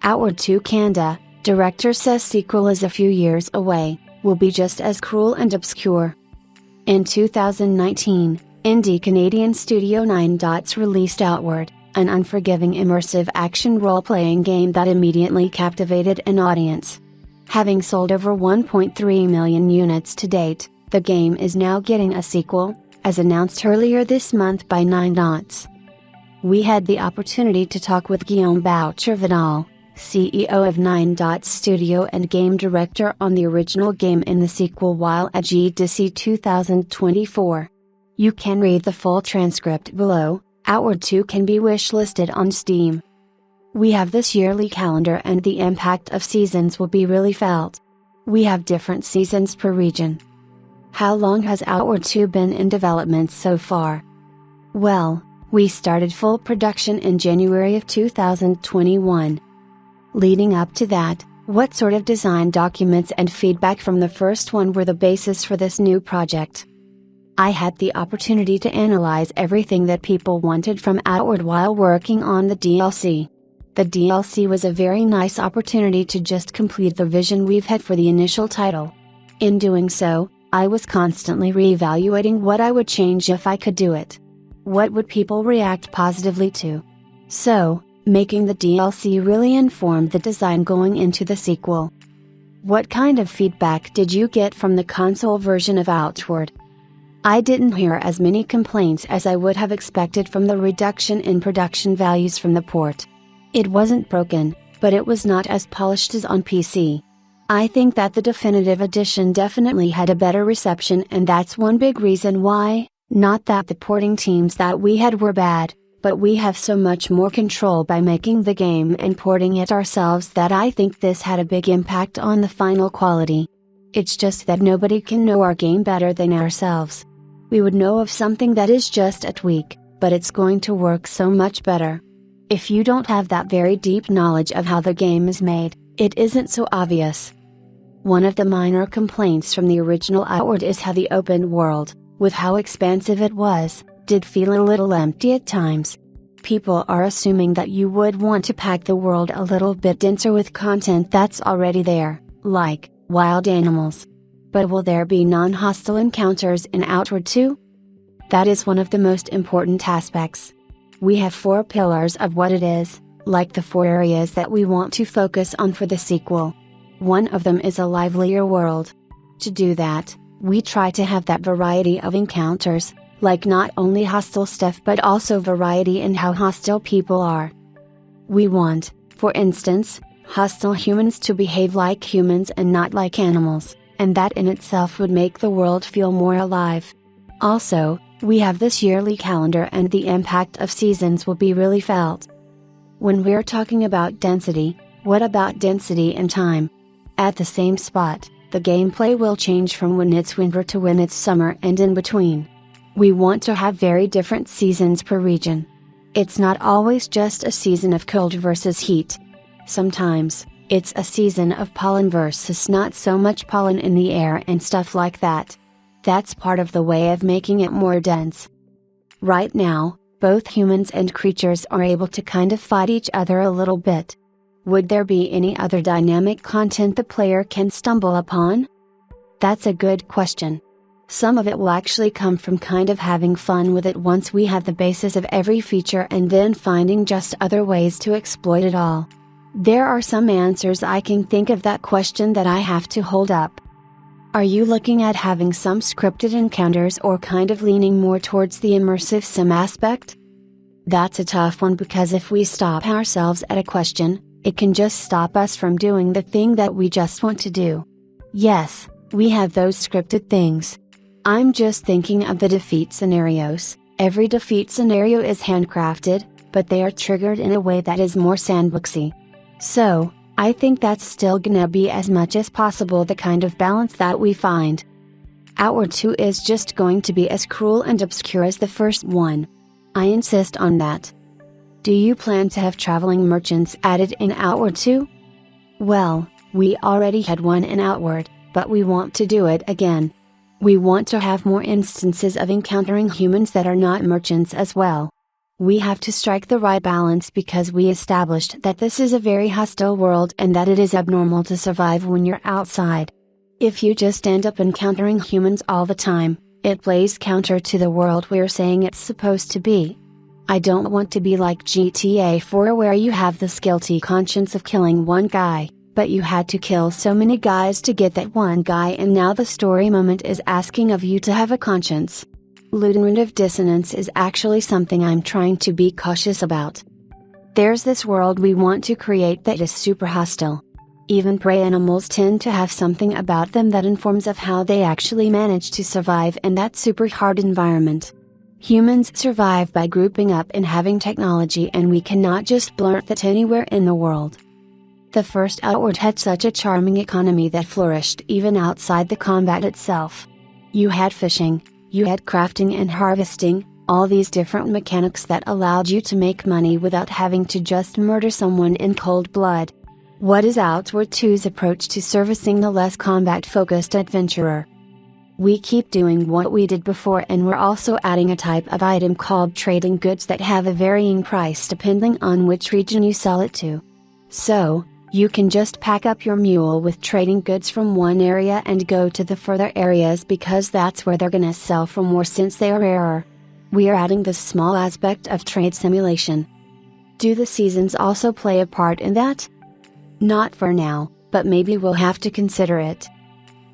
Outward 2 QandA, director says sequel is a few years away, will be just as cruel and obscure. In 2019, indie Canadian studio 9 Dots released Outward, an unforgiving immersive action role-playing game that immediately captivated an audience. Having sold over 1.3 million units to date, the game is now getting a sequel, as announced earlier this month by 9 Dots. We had the opportunity to talk with Guillaume Boucher-Vidal, CEO of 9 Dots Studio and game director on the original game and the sequel while at GDC 2024. You can read the full transcript below. Outward 2 can be wishlisted on Steam. We have this yearly calendar and the impact of seasons will be really felt. We have different seasons per region. How long has Outward 2 been in development so far? Well, we started full production in January of 2021. Leading up to that, what sort of design documents and feedback from the first one were the basis for this new project? I had the opportunity to analyze everything that people wanted from Outward while working on the DLC. The DLC was a very nice opportunity to just complete the vision we've had for the initial title. In doing so, I was constantly reevaluating what I would change if I could do it. What would people react positively to? So, making the DLC really informed the design going into the sequel. What kind of feedback did you get from the console version of Outward? I didn't hear as many complaints as I would have expected from the reduction in production values from the port. It wasn't broken, but it was not as polished as on PC. I think that the definitive edition definitely had a better reception, and that's one big reason why, not that the porting teams that we had were bad, but we have so much more control by making the game and porting it ourselves that I think this had a big impact on the final quality. It's just that nobody can know our game better than ourselves. We would know of something that is just a tweak, but it's going to work so much better. If you don't have that very deep knowledge of how the game is made, it isn't so obvious. One of the minor complaints from the original Outward is how the open world, with how expansive it was, did feel a little empty at times. People are assuming that you would want to pack the world a little bit denser with content that's already there, like wild animals. But will there be non-hostile encounters in Outward 2? That is one of the most important aspects. We have 4 pillars of what it is, like the 4 areas that we want to focus on for the sequel. One of them is a livelier world. To do that, we try to have that variety of encounters, like not only hostile stuff but also variety in how hostile people are. We want, for instance, hostile humans to behave like humans and not like animals, and that in itself would make the world feel more alive. Also, we have this yearly calendar and the impact of seasons will be really felt. When we're talking about density, what about density and time? At the same spot, the gameplay will change from when it's winter to when it's summer and in between. We want to have very different seasons per region. It's not always just a season of cold versus heat. Sometimes, it's a season of pollen versus not so much pollen in the air and stuff like that. That's part of the way of making it more dense. Right now, both humans and creatures are able to kind of fight each other a little bit. Would there be any other dynamic content the player can stumble upon? That's a good question. Some of it will actually come from kind of having fun with it once we have the basis of every feature and then finding just other ways to exploit it all. There are some answers I can think of that question that I have to hold up. Are you looking at having some scripted encounters or kind of leaning more towards the immersive sim aspect? That's a tough one because if we stop ourselves at a question, it can just stop us from doing the thing that we just want to do. Yes, we have those scripted things. I'm just thinking of the defeat scenarios. Every defeat scenario is handcrafted, but they are triggered in a way that is more sandboxy. So, I think that's still gonna be as much as possible the kind of balance that we find. Outward 2 is just going to be as cruel and obscure as the first one. I insist on that. Do you plan to have traveling merchants added in Outward 2? Well, we already had one in Outward, but we want to do it again. We want to have more instances of encountering humans that are not merchants as well. We have to strike the right balance because we established that this is a very hostile world and that it is abnormal to survive when you're outside. If you just end up encountering humans all the time, it plays counter to the world we're saying it's supposed to be. I don't want to be like GTA 4 where you have this guilty conscience of killing one guy, but you had to kill so many guys to get that one guy and now the story moment is asking of you to have a conscience. Ludinative dissonance is actually something I'm trying to be cautious about. There's this world we want to create that is super hostile. Even prey animals tend to have something about them that informs of how they actually manage to survive in that super hard environment. Humans survive by grouping up and having technology, and we cannot just blurt that anywhere in the world. The first Outward had such a charming economy that flourished even outside the combat itself. You had fishing, you had crafting and harvesting, all these different mechanics that allowed you to make money without having to just murder someone in cold blood. What is Outward 2's approach to servicing the less combat-focused adventurer? We keep doing what we did before, and we're also adding a type of item called trading goods that have a varying price depending on which region you sell it to. So, you can just pack up your mule with trading goods from one area and go to the further areas because that's where they're gonna sell for more since they are rarer. We are adding this small aspect of trade simulation. Do the seasons also play a part in that? Not for now, but maybe we'll have to consider it.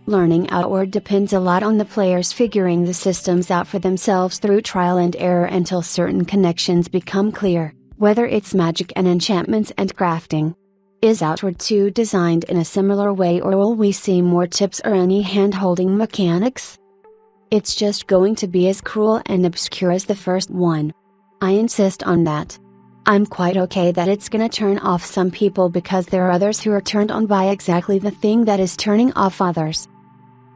Learning Outward depends a lot on the players figuring the systems out for themselves through trial and error until certain connections become clear, whether it's magic and enchantments and crafting. Is Outward 2 designed in a similar way, or will we see more tips or any hand-holding mechanics? It's just going to be as cruel and obscure as the first one. I insist on that. I'm quite okay that it's gonna turn off some people because there are others who are turned on by exactly the thing that is turning off others.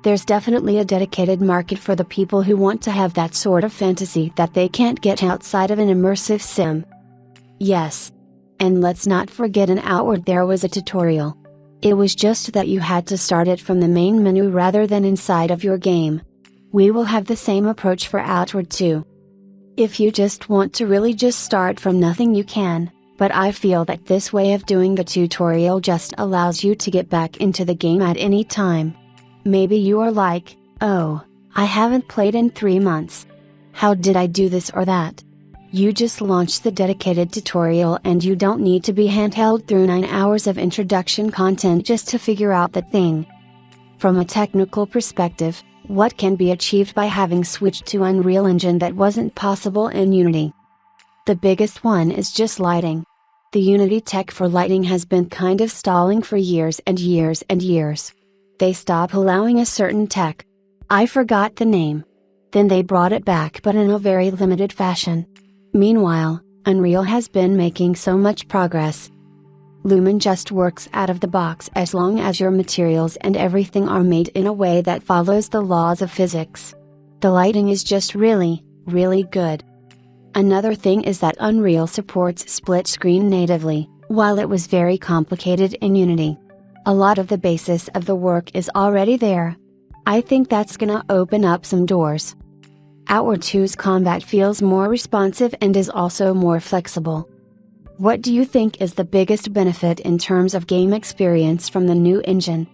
There's definitely a dedicated market for the people who want to have that sort of fantasy that they can't get outside of an immersive sim. Yes. And let's not forget in Outward there was a tutorial. It was just that you had to start it from the main menu rather than inside of your game. We will have the same approach for Outward 2. If you just want to really just start from nothing you can, but I feel that this way of doing the tutorial just allows you to get back into the game at any time. Maybe you are like, oh, I haven't played in 3 months. How did I do this or that? You just launch the dedicated tutorial and you don't need to be handheld through 9 hours of introduction content just to figure out the thing. From a technical perspective, what can be achieved by having switched to Unreal Engine that wasn't possible in Unity? The biggest one is just lighting. The Unity tech for lighting has been kind of stalling for years and years and years. They stopped allowing a certain tech. I forgot the name. Then they brought it back, but in a very limited fashion. Meanwhile, Unreal has been making so much progress. Lumen just works out of the box as long as your materials and everything are made in a way that follows the laws of physics. The lighting is just really, really good. Another thing is that Unreal supports split screen natively, while it was very complicated in Unity. A lot of the basis of the work is already there. I think that's gonna open up some doors. Outward 2's combat feels more responsive and is also more flexible. What do you think is the biggest benefit in terms of game experience from the new engine?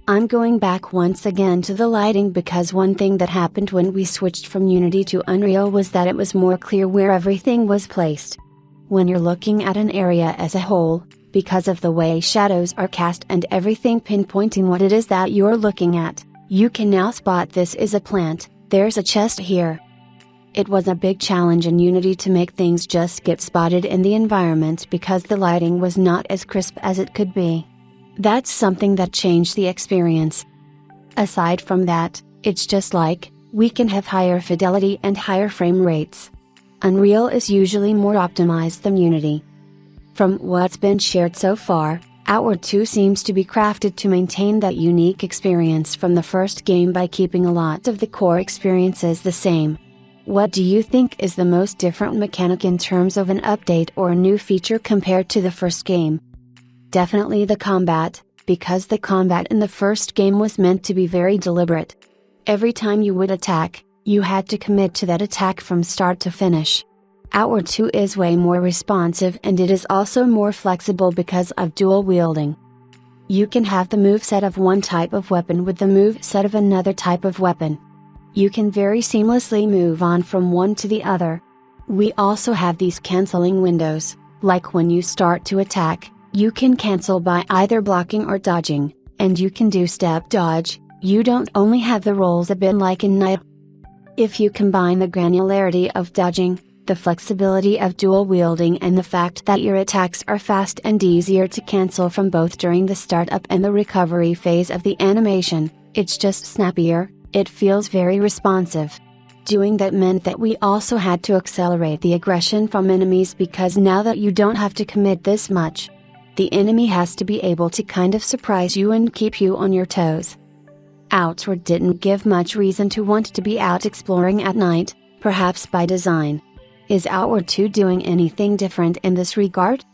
I'm going back once again to the lighting because one thing that happened when we switched from Unity to Unreal was that it was more clear where everything was placed. When you're looking at an area as a whole, because of the way shadows are cast and everything pinpointing what it is that you're looking at, you can now spot this is a plant, there's a chest here. It was a big challenge in Unity to make things just get spotted in the environment because the lighting was not as crisp as it could be. That's something that changed the experience. Aside from that, it's just like, we can have higher fidelity and higher frame rates. Unreal is usually more optimized than Unity. From what's been shared so far, Outward 2 seems to be crafted to maintain that unique experience from the first game by keeping a lot of the core experiences the same. What do you think is the most different mechanic in terms of an update or a new feature compared to the first game? Definitely the combat, because the combat in the first game was meant to be very deliberate. Every time you would attack, you had to commit to that attack from start to finish. Outward 2 is way more responsive, and it is also more flexible because of dual wielding. You can have the moveset of one type of weapon with the moveset of another type of weapon. You can very seamlessly move on from one to the other. We also have these canceling windows, like when you start to attack, you can cancel by either blocking or dodging, and you can do step dodge. You don't only have the rolls a bit like in Knight. If you combine the granularity of dodging, the flexibility of dual wielding, and the fact that your attacks are fast and easier to cancel from both during the startup and the recovery phase of the animation, it's just snappier, it feels very responsive. Doing that meant that we also had to accelerate the aggression from enemies, because now that you don't have to commit this much, the enemy has to be able to kind of surprise you and keep you on your toes. Outward didn't give much reason to want to be out exploring at night, perhaps by design. Is Outward 2 doing anything different in this regard?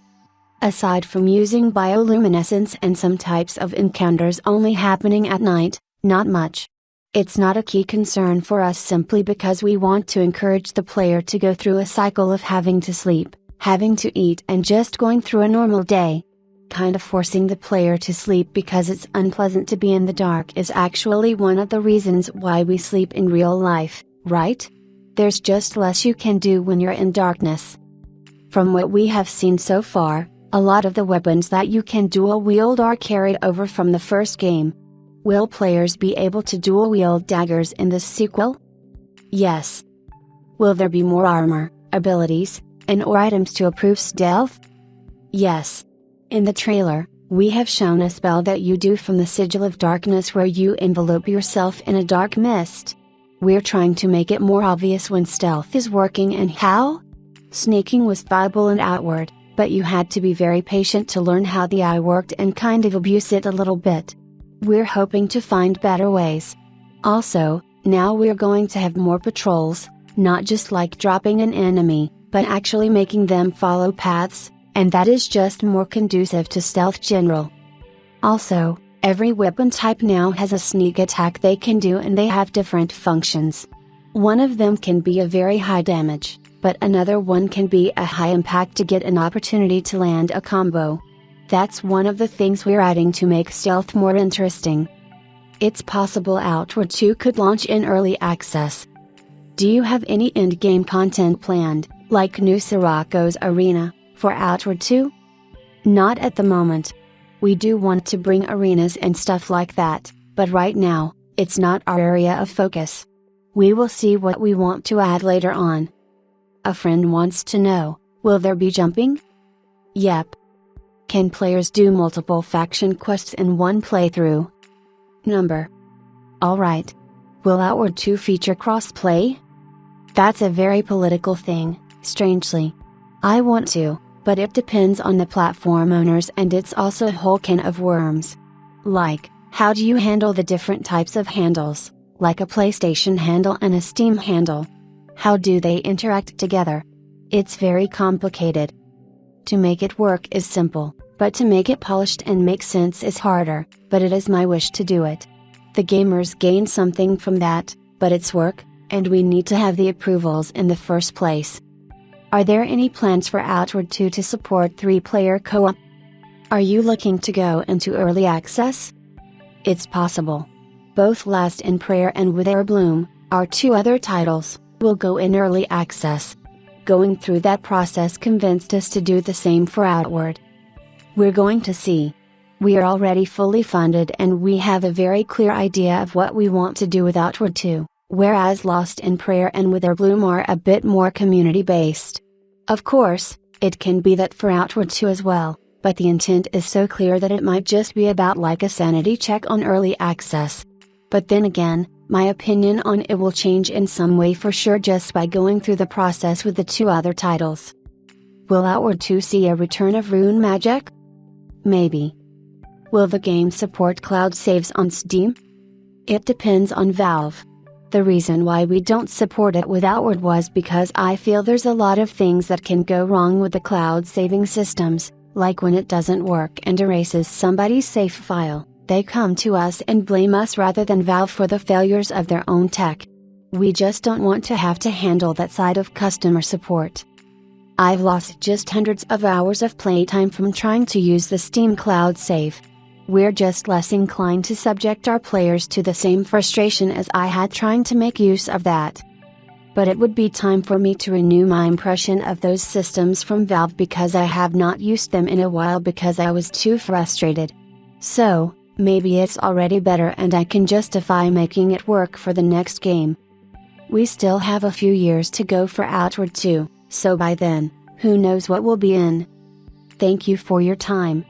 Aside from using bioluminescence and some types of encounters only happening at night, not much. It's not a key concern for us simply because we want to encourage the player to go through a cycle of having to sleep, having to eat, and just going through a normal day. Kind of forcing the player to sleep because it's unpleasant to be in the dark is actually one of the reasons why we sleep in real life, right? There's just less you can do when you're in darkness. From what we have seen so far, a lot of the weapons that you can dual wield are carried over from the first game. Will players be able to dual wield daggers in this sequel? Yes. Will there be more armor, abilities, and/or items to improve stealth? Yes. In the trailer, we have shown a spell that you do from the Sigil of Darkness where you envelope yourself in a dark mist. We're trying to make it more obvious when stealth is working and how. Sneaking was viable in Outward, but you had to be very patient to learn how the eye worked and kind of abuse it a little bit. We're hoping to find better ways. Also, now we're going to have more patrols, not just like dropping an enemy, but actually making them follow paths, and that is just more conducive to stealth general. Also, every weapon type now has a sneak attack they can do, and they have different functions. One of them can be a very high damage, but another one can be a high impact to get an opportunity to land a combo. That's one of the things we're adding to make stealth more interesting. It's possible Outward 2 could launch in early access. Do you have any end-game content planned, like new Sirocco's Arena, for Outward 2? Not at the moment. We do want to bring arenas and stuff like that, but right now, it's not our area of focus. We will see what we want to add later on. A friend wants to know, will there be jumping? Yep. Can players do multiple faction quests in one playthrough? Number. Alright. Will Outward 2 feature cross-play? That's a very political thing, strangely. I want to, but it depends on the platform owners, and it's also a whole can of worms. Like, how do you handle the different types of handles, like a PlayStation handle and a Steam handle? How do they interact together? It's very complicated. To make it work is simple, but to make it polished and make sense is harder, but it is my wish to do it. The gamers gain something from that, but it's work, and we need to have the approvals in the first place. Are there any plans for Outward 2 to support 3-player co-op? Are you looking to go into early access? It's possible. Both Last in Prayer and With Air Bloom, our 2 other titles, will go in early access. Going through that process convinced us to do the same for Outward. We're going to see. We are already fully funded and we have a very clear idea of what we want to do with Outward 2, whereas Lost in Prayer and With Air Bloom are a bit more community-based. Of course, it can be that for Outward 2 as well, but the intent is so clear that it might just be about like a sanity check on early access. But then again, my opinion on it will change in some way for sure just by going through the process with the 2 other titles. Will Outward 2 see a return of rune magic? Maybe. Will the game support cloud saves on Steam? It depends on Valve. The reason why we don't support it with Outward was because I feel there's a lot of things that can go wrong with the cloud saving systems, like when it doesn't work and erases somebody's save file. They come to us and blame us rather than Valve for the failures of their own tech. We just don't want to have to handle that side of customer support. I've lost just hundreds of hours of playtime from trying to use the Steam Cloud save. We're just less inclined to subject our players to the same frustration as I had trying to make use of that. But it would be time for me to renew my impression of those systems from Valve because I have not used them in a while because I was too frustrated. So, maybe it's already better and I can justify making it work for the next game. We still have a few years to go for Outward 2, so by then, who knows what will be in. Thank you for your time.